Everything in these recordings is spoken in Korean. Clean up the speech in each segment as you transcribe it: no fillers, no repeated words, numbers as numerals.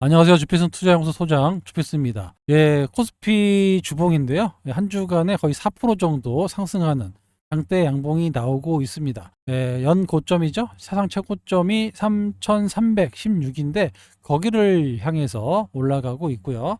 안녕하세요. 주필승 투자연구소 소장 주필승입니다. 예, 코스피 주봉인데요. 한 주간에 거의 4% 정도 상승하는 장대 양봉이 나오고 있습니다. 예, 연 고점이죠. 사상 최고점이 3,316인데 거기를 향해서 올라가고 있고요.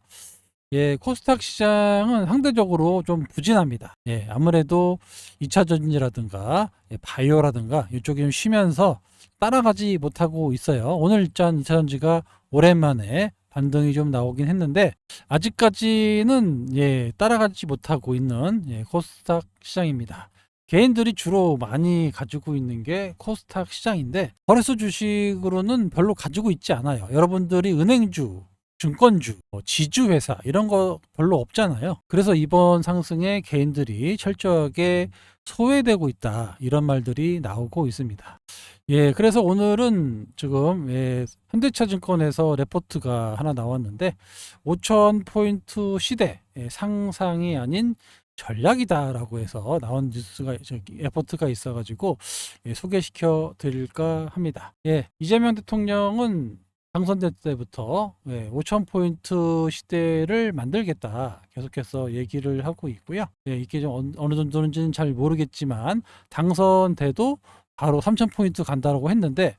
예, 코스닥 시장은 상대적으로 좀 부진합니다. 예, 아무래도 2차 전지라든가 바이오라든가 이쪽이 좀 쉬면서 따라가지 못하고 있어요. 오늘 일단 2차 전지가 오랜만에 반등이 좀 나오긴 했는데 아직까지는 따라가지 못하고 있는 코스닥 시장입니다. 개인들이 주로 많이 가지고 있는 게 코스닥 시장인데 거래소 주식으로는 별로 가지고 있지 않아요. 여러분들이 은행주 증권주, 지주회사 이런 거 별로 없잖아요. 그래서 이번 상승에 개인들이 철저하게 소외되고 있다 이런 말들이 나오고 있습니다. 예, 그래서 오늘은 지금 현대차증권에서 레포트가 하나 나왔는데 5,000포인트 시대 상상이 아닌 전략이다라고 해서 나온 뉴스가 레포트가 있어가지고 소개시켜 드릴까 합니다. 예, 이재명 대통령은 당선될 때부터 5,000포인트 시대를 만들겠다 계속해서 얘기를 하고 있고요. 예, 이게 좀 어느 정도는지는 잘 모르겠지만 당선돼도 바로 3,000포인트 간다라고 했는데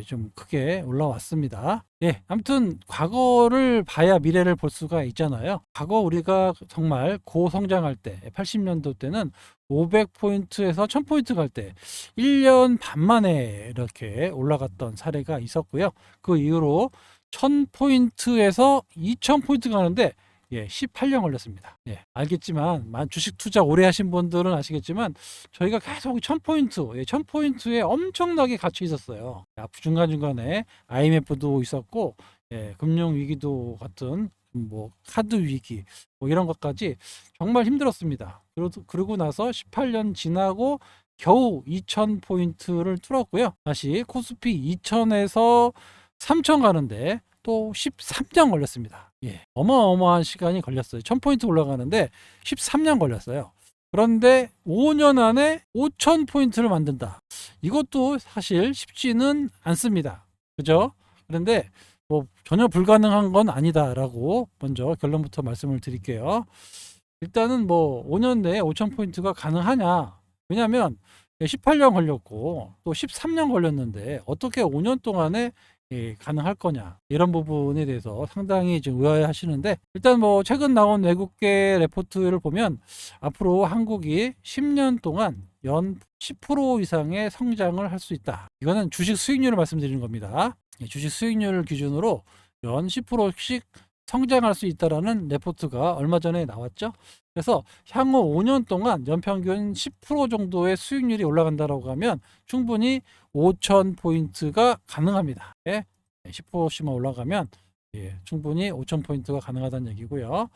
좀 크게 올라왔습니다. 예, 아무튼 과거를 봐야 미래를 볼 수가 있잖아요. 과거 우리가 정말 고성장할 때 80년도 때는 500포인트에서 1000포인트 갈 때 1년 반 만에 이렇게 올라갔던 사례가 있었고요. 그 이후로 1000포인트에서 2000포인트 가는데 18년 걸렸습니다. 알겠지만 주식 투자 오래 하신 분들은 아시겠지만 저희가 계속 1000포인트, 1000포인트에 엄청나게 갇혀 있었어요. 중간중간에 IMF도 있었고 금융위기도 같은 뭐 카드 위기 뭐 이런 것까지 정말 힘들었습니다. 그러고 나서 18년 지나고 겨우 2000포인트를 뚫었고요. 다시 코스피 2000에서 3000 가는데 또 13년 걸렸습니다. 어마어마한 시간이 걸렸어요. 1000포인트 올라가는데 13년 걸렸어요. 그런데 5년 안에 5000포인트를 만든다. 이것도 사실 쉽지는 않습니다. 그죠? 그런데 뭐 전혀 불가능한 건 아니다라고 먼저 결론부터 말씀을 드릴게요. 일단은 뭐 5년 내에 5000포인트가 가능하냐? 왜냐하면 18년 걸렸고 또 13년 걸렸는데 어떻게 5년 동안에 가능할 거냐 이런 부분에 대해서 상당히 좀 의아해 하시는데 일단 뭐 최근 나온 외국계 레포트를 보면 앞으로 한국이 10년 동안 연 10% 이상의 성장을 할 수 있다. 이거는 주식 수익률을 말씀드리는 겁니다. 주식 수익률 기준으로 연 10%씩 성장할 수 있다라는 레포트가 얼마 전에 나왔죠. 그래서 향후 5년 동안 연평균 10% 정도의 수익률이 올라간다라고 하면 충분히 5,000포인트가 가능합니다. 10%씩만 올라가면 충분히 5,000포인트가 가능하다는 얘기고요.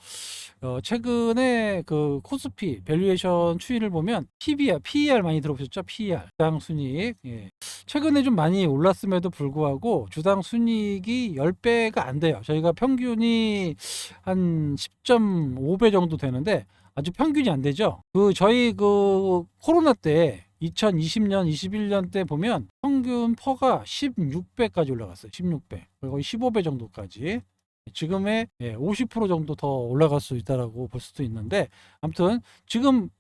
최근에 그 코스피 밸류에이션 추이를 보면 PER 많이 들어보셨죠? PER 주당 순이익 최근에 좀 많이 올랐음에도 불구하고 주당 순이익이 10배가 안 돼요. 저희가 평균이 한 10.5배 정도 되는데 아주 평균이 안 되죠. 저희 코로나 때 2020년, 21년 때 보면 평균 퍼가 16배까지 올라갔어요. 16배. 거의 15배 정도까지. 지금의 50% 정도 더 올라갈 수 있다라고 볼 수도 있는데 아무튼 지금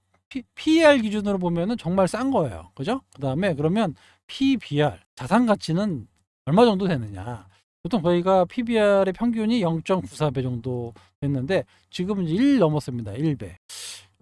PER 기준으로 보면은 정말 싼 거예요. 그죠? 그다음에 그러면 PBR 자산 가치는 얼마 정도 되느냐? 보통 저희가 PBR의 평균이 0.94배 정도 됐는데 지금은 1 넘었습니다. 1배.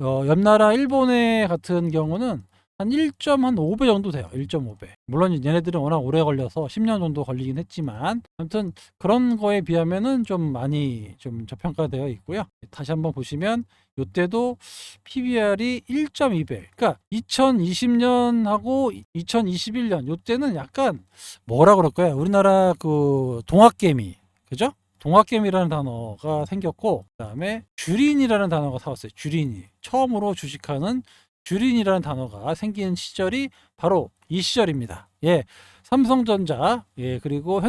옆 나라 일본의 같은 경우는 한 1.5배 정도 돼요. 1.5배. 물론 얘네들은 워낙 오래 걸려서 10년 정도 걸리긴 했지만 아무튼 그런 거에 비하면은 좀 많이 좀 저평가되어 있고요. 다시 한번 보시면 이때도 PBR이 1.2배. 그러니까 2020년하고 2021년 이때는 약간 뭐라 그럴까요? 우리나라 그 동학개미. 그죠? 동학개미라는 단어가 생겼고 그다음에 주린이라는 단어가 나왔어요. 주린이. 처음으로 주식하는 주린이라는 단어가 생긴 시절이 바로 이 시절입니다. 삼성전자, 그리고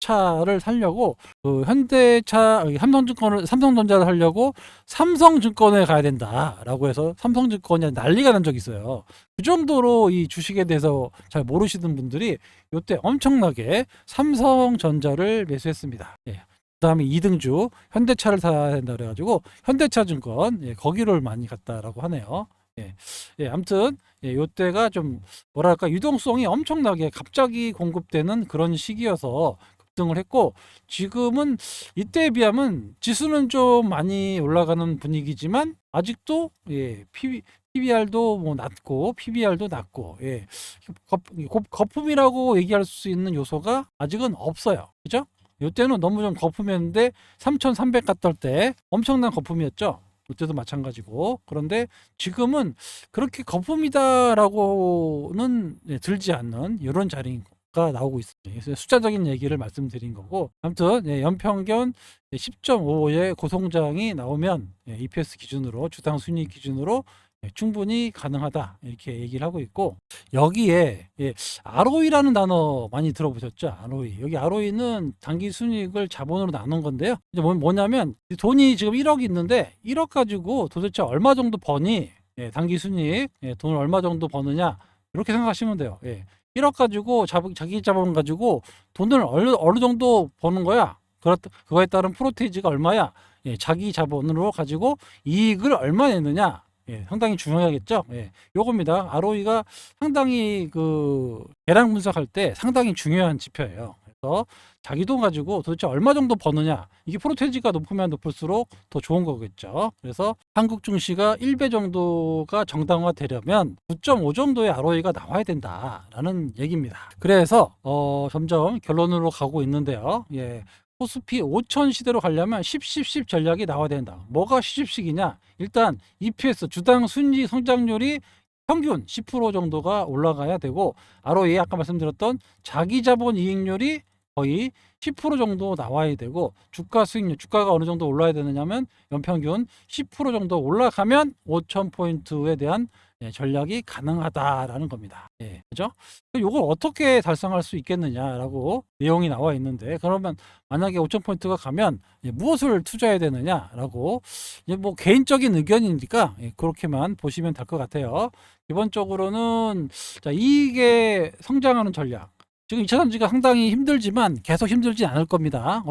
차를 살려고 그 현대차 삼성전자를 살려고 삼성증권에 가야 된다라고 해서 삼성증권이 난리가 난 적이 있어요. 그 정도로 이 주식에 대해서 잘 모르시는 분들이 이때 엄청나게 삼성전자를 매수했습니다. 예. 그다음에 2등주 현대차를 사야 된다 그래가지고 현대차증권, 예, 거기를 많이 갔다라고 하네요. 예, 예, 아무튼 예, 요때가 좀 뭐랄까 유동성이 엄청나게 갑자기 공급되는 그런 시기여서 급등을 했고, 지금은 이때에 비하면 지수는 좀 많이 올라가는 분위기지만 아직도 예, PBR도 뭐 낮고 PBR도 낮고, 예, 거품이라고 얘기할 수 있는 요소가 아직은 없어요. 그죠? 이때는 너무 좀 거품이었는데 3,300 갔던 때 엄청난 거품이었죠. 이때도 마찬가지고. 그런데 지금은 그렇게 거품이다라고는 들지 않는 이런 자리가 나오고 있습니다. 그래서 숫자적인 얘기를 말씀드린 거고, 아무튼 연평균 10.5의 고성장이 나오면 EPS 기준으로, 주당 순이익 기준으로 충분히 가능하다 이렇게 얘기를 하고 있고, 여기에 ROE라는 단어 많이 들어보셨죠? ROE. 여기 ROE는 당기 순이익을 자본으로 나눈 건데요. 이제 뭐냐면 돈이 지금 1억이 있는데 1억 가지고 도대체 얼마 정도 버니? 당기 순이익, 돈을 얼마 정도 버느냐? 이렇게 생각하시면 돼요. 1억 가지고 자기 자본 가지고 돈을 어느 정도 버는 거야? 그거에 따른 프로테이지가 얼마야? 자기 자본으로 가지고 이익을 얼마 내느냐? 상당히 중요하겠죠. 요겁니다. ROE가 상당히 그 계량 분석할 때 상당히 중요한 지표예요. 그래서 자기 돈 가지고 도대체 얼마 정도 버느냐, 이게 프로테이지가 높으면 높을수록 더 좋은 거겠죠. 그래서 한국 증시가 1배 정도가 정당화되려면 9.5 정도의 ROE가 나와야 된다라는 얘기입니다. 그래서 점점 결론으로 가고 있는데요. 코스피 5천 시대로 가려면 10 전략이 나와야 된다. 뭐가 10씩이냐? 일단 EPS 주당 순이익 성장률이 평균 10% 정도가 올라가야 되고, ROE 아까 말씀드렸던 자기 자본 이익률이 거의 10% 정도 나와야 되고, 주가 수익률, 주가가 어느 정도 올라야 되느냐면 연평균 10% 정도 올라가면 5,000포인트에 대한 전략이 가능하다라는 겁니다. 그죠? 이걸 어떻게 달성할 수 있겠느냐라고 내용이 나와 있는데, 그러면 만약에 5,000포인트가 가면 무엇을 투자해야 되느냐라고, 뭐 개인적인 의견이니까 그렇게만 보시면 될 것 같아요. 기본적으로는 자, 이익에 성장하는 전략. 지금 2차 전지가 상당히 힘들지만 계속 힘들지 않을 겁니다.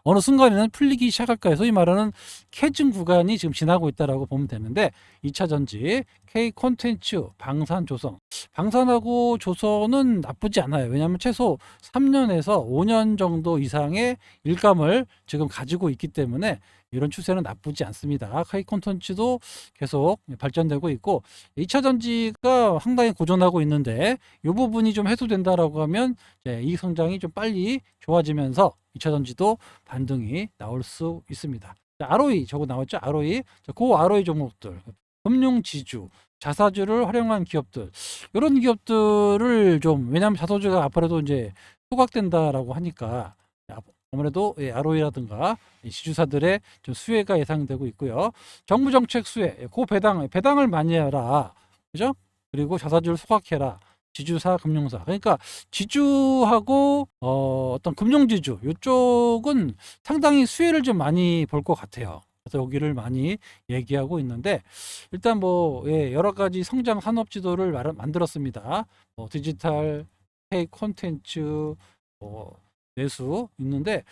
어느 순간에는 풀리기 시작할 거예요. 소위 말하는 캐증 구간이 지금 지나고 있다라고 보면 되는데, 2차 전지, K 콘텐츠, 방산, 조선. 방산하고 조선은 나쁘지 않아요. 왜냐하면 최소 3년에서 5년 정도 이상의 일감을 지금 가지고 있기 때문에 이런 추세는 나쁘지 않습니다. K 콘텐츠도 계속 발전되고 있고, 2차 전지가 상당히 고전하고 있는데 이 부분이 좀 해소된다라고 하면 이익 성장이 좀 빨리 좋아지면서 2차 전지도 반등이 나올 수 있습니다. ROE 저거 나왔죠? ROE. 그 ROE 종목들, 금융 지주, 자사주를 활용한 기업들, 이런 기업들을 좀, 왜냐하면 자사주가 앞으로도 이제 소각된다라고 하니까 아무래도 ROE라든가 지주사들의 좀 수혜가 예상되고 있고요. 정부 정책 수혜, 그 배당을 많이 해라, 그죠? 그리고 자사주를 소각해라. 지주사, 금융사. 그러니까 지주하고 어떤 금융지주 이쪽은 상당히 수혜를 좀 많이 볼 것 같아요. 그래서 여기를 많이 얘기하고 있는데, 일단 뭐 여러 가지 성장 산업 지도를 만들었습니다. 디지털, K 콘텐츠, 내수 있는데,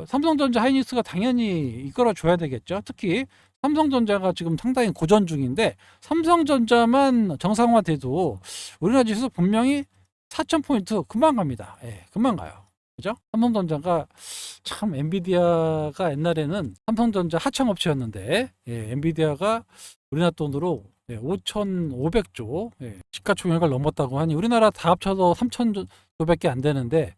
삼성전자, 하이닉스가 당연히 이끌어 줘야 되겠죠. 특히 삼성전자가 지금 상당히 고전 중인데, 삼성전자만 정상화돼도 우리나라 지수 분명히 4,000포인트 금방 갑니다. 금방 가요. 그죠? 삼성전자가 참, 엔비디아가 옛날에는 삼성전자 하청업체였는데, 엔비디아가 우리나라 돈으로 5,500조 시가총액을 넘었다고 하니, 우리나라 다 합쳐도 3,000조밖에 안 되는데,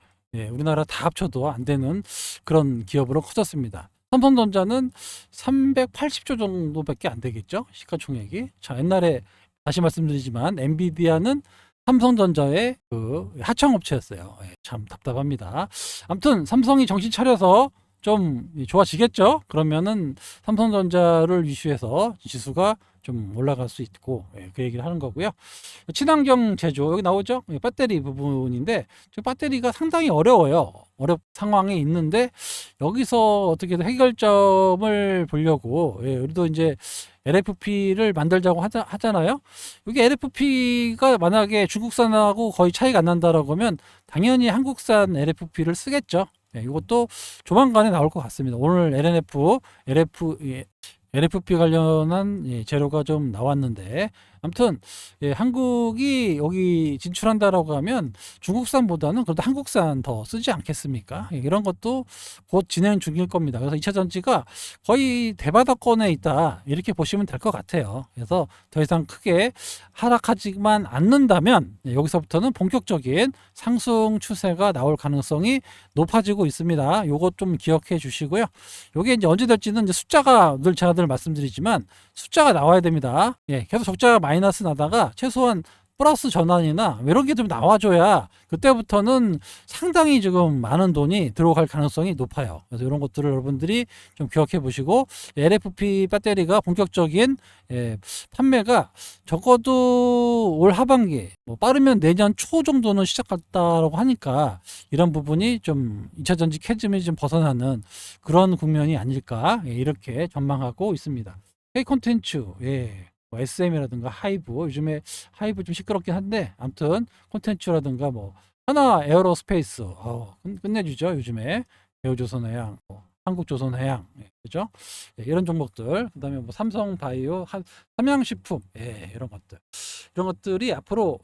우리나라 다 합쳐도 안 되는 그런 기업으로 커졌습니다. 삼성전자는 380조 정도밖에 안 되겠죠, 시가총액이. 자, 옛날에 다시 말씀드리지만 엔비디아는 삼성전자의 그 하청업체였어요. 참 답답합니다. 아무튼 삼성이 정신 차려서 좀 좋아지겠죠. 그러면은 삼성전자를 이슈해서 지수가 좀 올라갈 수 있고, 그 얘기를 하는 거고요. 친환경 제조 여기 나오죠. 배터리 부분인데 지금 배터리가 상당히 어려워요. 상황에 있는데 여기서 어떻게든 해결점을 보려고, 우리도 이제 LFP를 만들자고 하잖아요. 이게 LFP가 만약에 중국산하고 거의 차이가 안 난다라고 하면 당연히 한국산 LFP를 쓰겠죠. 이것도 조만간에 나올 것 같습니다. 오늘 LFP 관련한 재료가 좀 나왔는데, 아무튼 한국이 여기 진출한다라고 하면 중국산보다는 그래도 한국산 더 쓰지 않겠습니까? 이런 것도 곧 진행 중일 겁니다. 그래서 2차 전지가 거의 대바닥권에 있다, 이렇게 보시면 될 것 같아요. 그래서 더 이상 크게 하락하지만 않는다면 여기서부터는 본격적인 상승 추세가 나올 가능성이 높아지고 있습니다. 요것 좀 기억해 주시고요. 요게 이제 언제 될지는 이제 숫자가, 늘 제가 말씀드리지만 숫자가 나와야 됩니다. 계속 적자가 마이너스 나다가 최소한 플러스 전환이나 이런 게 좀 나와줘야 그때부터는 상당히 지금 많은 돈이 들어갈 가능성이 높아요. 그래서 이런 것들을 여러분들이 좀 기억해 보시고, LFP 배터리가 본격적인 판매가 적어도 올 하반기, 빠르면 내년 초 정도는 시작했다라고 하니까 이런 부분이 좀 2차 전지 캐즘이 좀 벗어나는 그런 국면이 아닐까, 이렇게 전망하고 있습니다. K 콘텐츠, 뭐 SM이라든가 하이브, 요즘에 하이브 좀 시끄럽긴 한데 아무튼 콘텐츠라든가 뭐 하나 에어로스페이스, 끝내주죠. 요즘에 대우조선해양, 한국조선해양, 그죠? 이런 종목들, 그다음에 뭐 삼성바이오, 삼양식품, 이런 것들이 앞으로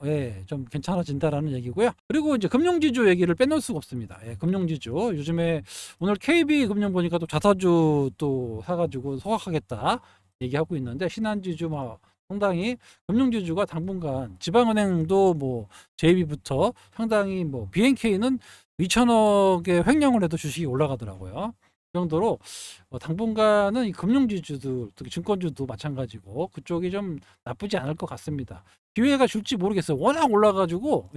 좀 괜찮아진다라는 얘기고요. 그리고 이제 금융지주 얘기를 빼놓을 수가 없습니다. 금융지주, 요즘에 오늘 KB금융 보니까 또 자사주 또 사가지고 소각하겠다 얘기하고 있는데, 신한지주 상당히 금융지주가 당분간, 지방은행도 뭐 JB부터 상당히, 뭐 BNK는 2천억의 횡령을 해도 주식이 올라가더라고요. 그 정도로 당분간은 이 금융지주들, 특히 증권주도 마찬가지고 그쪽이 좀 나쁘지 않을 것 같습니다. 기회가 줄지 모르겠어요. 워낙 올라가지고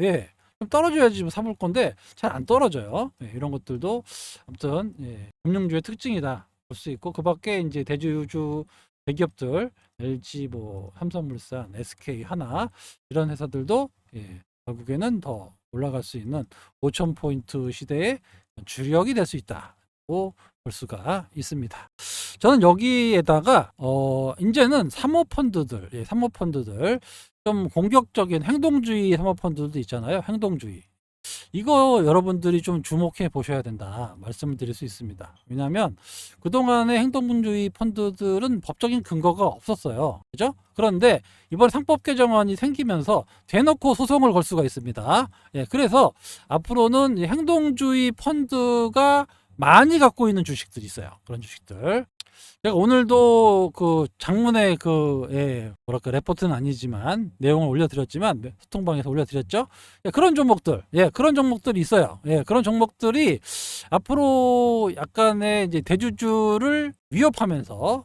좀 떨어져야지 좀 사볼 건데 잘 안 떨어져요. 이런 것들도 아무튼 금융주의 특징이다 볼 수 있고, 그 밖에 이제 대주주 대기업들, LG, 뭐 삼성물산, SK, 하나, 이런 회사들도 결국에는 더 올라갈 수 있는 5,000포인트 시대의 주력이 될 수 있다고 볼 수가 있습니다. 저는 여기에다가 이제는 사모펀드들, 좀 공격적인 행동주의 사모펀드도 있잖아요. 행동주의. 이거 여러분들이 좀 주목해 보셔야 된다 말씀을 드릴 수 있습니다. 왜냐하면 그동안의 행동주의 펀드들은 법적인 근거가 없었어요. 그죠? 그런데 이번 상법 개정안이 생기면서 대놓고 소송을 걸 수가 있습니다. 그래서 앞으로는 행동주의 펀드가 많이 갖고 있는 주식들이 있어요. 그런 주식들. 제가 오늘도 그 장문의 뭐랄까, 레포트는 아니지만 내용을 올려드렸지만, 소통방에서 올려드렸죠. 그런 종목들이 있어요. 그런 종목들이 앞으로 약간의 이제 대주주를 위협하면서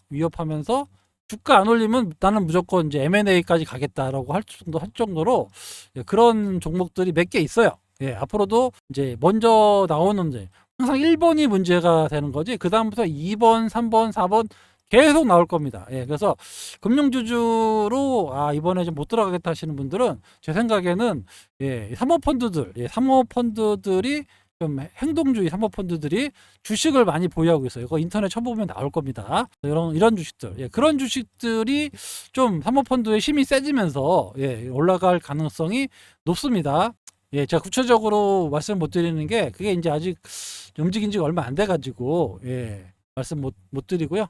주가 안 올리면 나는 무조건 이제 M&A까지 가겠다라고 할 정도로 그런 종목들이 몇 개 있어요. 앞으로도 이제 먼저 나오는, 항상 1번이 문제가 되는 거지, 그 다음부터 2번, 3번, 4번 계속 나올 겁니다. 그래서 금융주주로 이번에 좀 못 들어가겠다 하시는 분들은 제 생각에는 사모펀드들이 좀 행동주의 사모펀드들이 주식을 많이 보유하고 있어요. 이거 인터넷 쳐보면 나올 겁니다. 이런 주식들, 그런 주식들이 좀 사모펀드의 힘이 세지면서 올라갈 가능성이 높습니다. 제가 구체적으로 말씀 못 드리는 게, 그게 이제 아직 움직인 지가 얼마 안 돼 가지고 말씀 못 드리고요.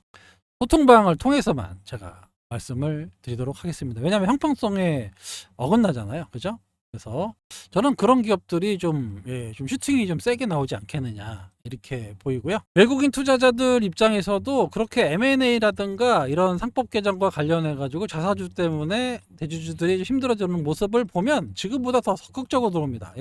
소통방을 통해서만 제가 말씀을 드리도록 하겠습니다. 왜냐하면 형평성에 어긋나잖아요. 그죠? 그래서 저는 그런 기업들이 좀 슈팅이 좀 세게 나오지 않겠느냐, 이렇게 보이고요. 외국인 투자자들 입장에서도 그렇게 M&A라든가 이런 상법 개정과 관련해 가지고 자사주 때문에 대주주들이 힘들어지는 모습을 보면 지금보다 더 적극적으로 들어옵니다.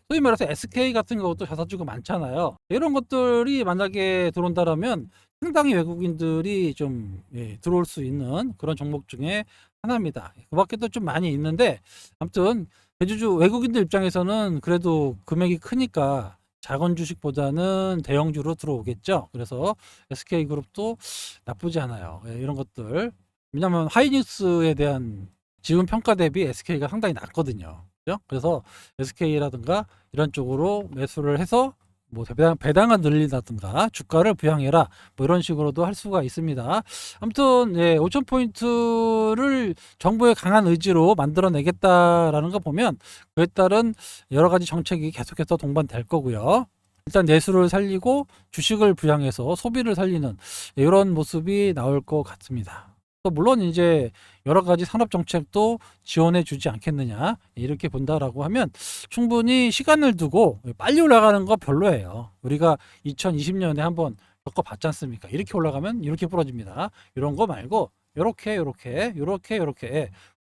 소위 말해서 SK 같은 것도 자사주가 많잖아요. 이런 것들이 만약에 들어온다라면 상당히 외국인들이 좀 들어올 수 있는 그런 종목 중에 하나입니다. 그 밖에도 좀 많이 있는데, 아무튼 대주주 외국인들 입장에서는 그래도 금액이 크니까 작은 주식보다는 대형주로 들어오겠죠. 그래서 SK그룹도 나쁘지 않아요. 이런 것들 왜냐하면 하이닉스에 대한 지금 평가 대비 SK가 상당히 낮거든요. 그죠? 그래서 SK라든가 이런 쪽으로 매수를 해서 뭐 배당을 늘린다든가 주가를 부양해라 뭐 이런 식으로도 할 수가 있습니다. 아무튼 5,000포인트를 정부의 강한 의지로 만들어내겠다라는 거 보면 그에 따른 여러 가지 정책이 계속해서 동반될 거고요. 일단 내수를 살리고 주식을 부양해서 소비를 살리는 이런 모습이 나올 것 같습니다. 또 물론 이제 여러 가지 산업 정책도 지원해 주지 않겠느냐 이렇게 본다라고 하면 충분히 시간을 두고 빨리 올라가는 거 별로예요. 우리가 2020년에 한번 겪어봤지 않습니까? 이렇게 올라가면 이렇게 부러집니다. 이런 거 말고 요렇게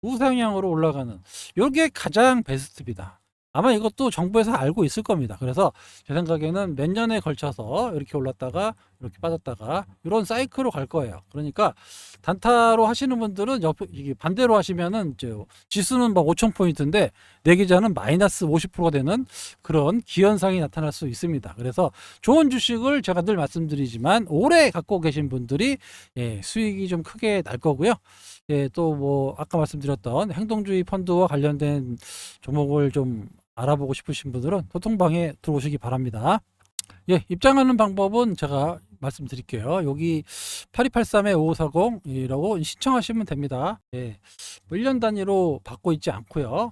우상향으로 올라가는 이게 가장 베스트입니다. 아마 이것도 정부에서 알고 있을 겁니다. 그래서 제 생각에는 몇 년에 걸쳐서 이렇게 올랐다가 이렇게 빠졌다가 이런 사이클로 갈 거예요. 그러니까 단타로 하시는 분들은 이게 반대로 하시면은 지수는 막 5,000포인트인데 내 계좌는 마이너스 50%가 되는 그런 기현상이 나타날 수 있습니다. 그래서 좋은 주식을 제가 늘 말씀드리지만 오래 갖고 계신 분들이 수익이 좀 크게 날 거고요. 또 뭐 아까 말씀드렸던 행동주의 펀드와 관련된 종목을 좀 알아보고 싶으신 분들은 소통방에 들어오시기 바랍니다. 입장하는 방법은 제가 말씀드릴게요. 여기 8283-5540이라고 신청하시면 됩니다. 뭐 1년 단위로 받고 있지 않고요.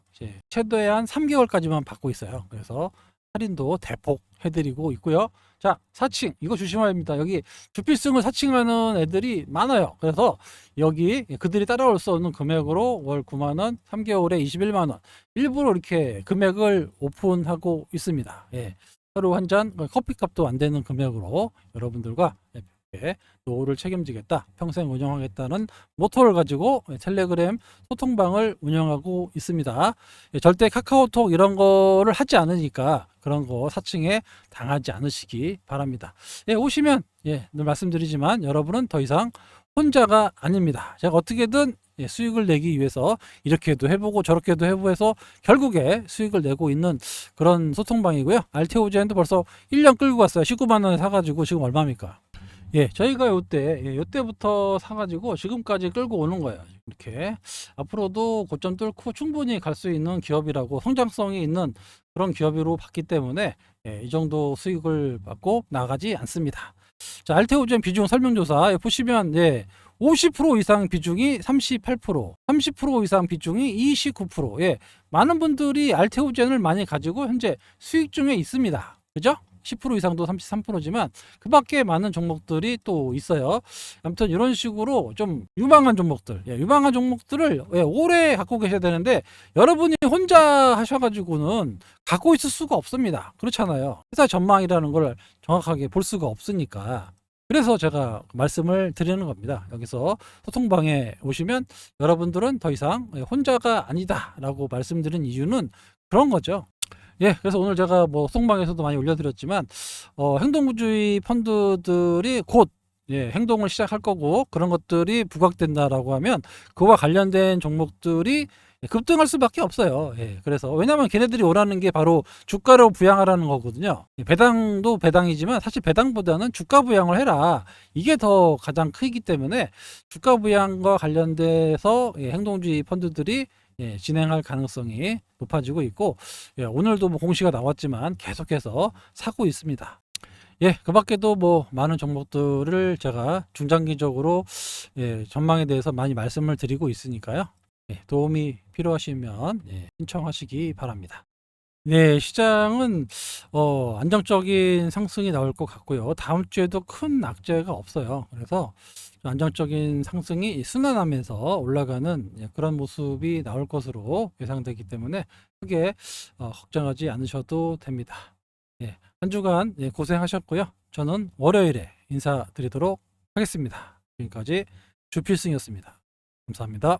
최대한 3개월까지만 받고 있어요. 그래서 할인도 대폭 해드리고 있고요. 자, 사칭 이거 조심해야 합니다. 여기 주필승을 사칭하는 애들이 많아요. 그래서 여기 그들이 따라올 수 없는 금액으로 월 9만원, 3개월에 21만원 일부러 이렇게 금액을 오픈하고 있습니다. 하루 한 잔 커피값도 안 되는 금액으로 여러분들과 노후를 책임지겠다, 평생 운영하겠다는 모토를 가지고 텔레그램 소통방을 운영하고 있습니다. 절대 카카오톡 이런 거를 하지 않으니까 그런 거 사칭에 당하지 않으시기 바랍니다. 오시면 늘 말씀드리지만 여러분은 더 이상 혼자가 아닙니다. 제가 어떻게든 수익을 내기 위해서 이렇게도 해보고 저렇게도 해보고 해서 결국에 수익을 내고 있는 그런 소통방이고요. 알테오젠도 벌써 1년 끌고 갔어요. 19만 원에 사가지고 지금 얼마입니까? 저희가 요때부터 사가지고 지금까지 끌고 오는 거예요. 이렇게 앞으로도 고점 뚫고 충분히 갈 수 있는 기업이라고 성장성이 있는 그런 기업으로 봤기 때문에 이 정도 수익을 받고 나가지 않습니다. 자, 알테오젠 비중 설명조사 보시면 50% 이상 비중이 38%, 30% 이상 비중이 29%. 많은 분들이 알테오젠을 많이 가지고 현재 수익 중에 있습니다. 그죠? 10% 이상도 33%지만 그 밖에 많은 종목들이 또 있어요. 아무튼 이런 식으로 좀 유망한 종목들, 유망한 종목들을 오래 갖고 계셔야 되는데 여러분이 혼자 하셔가지고는 갖고 있을 수가 없습니다. 그렇잖아요. 회사 전망이라는 걸 정확하게 볼 수가 없으니까. 그래서 제가 말씀을 드리는 겁니다. 여기서 소통방에 오시면 여러분들은 더 이상 혼자가 아니다 라고 말씀드린 이유는 그런 거죠. 그래서 오늘 제가 뭐 소통방에서도 많이 올려드렸지만 행동주의 펀드들이 곧 행동을 시작할 거고 그런 것들이 부각된다라고 하면 그와 관련된 종목들이 급등할 수밖에 없어요. 그래서 왜냐하면 걔네들이 오라는 게 바로 주가로 부양하라는 거거든요. 배당도 배당이지만 사실 배당보다는 주가 부양을 해라. 이게 더 가장 크기 때문에 주가 부양과 관련돼서 행동주의 펀드들이 진행할 가능성이 높아지고 있고 오늘도 뭐 공시가 나왔지만 계속해서 사고 있습니다. 그 밖에도 뭐 많은 종목들을 제가 중장기적으로 전망에 대해서 많이 말씀을 드리고 있으니까요. 도움이 필요하시면 신청하시기 바랍니다. 시장은 안정적인 상승이 나올 것 같고요. 다음 주에도 큰 악재가 없어요. 그래서 안정적인 상승이 순환하면서 올라가는 그런 모습이 나올 것으로 예상되기 때문에 크게 걱정하지 않으셔도 됩니다. 한 주간 고생하셨고요. 저는 월요일에 인사드리도록 하겠습니다. 지금까지 주필승이었습니다. 감사합니다.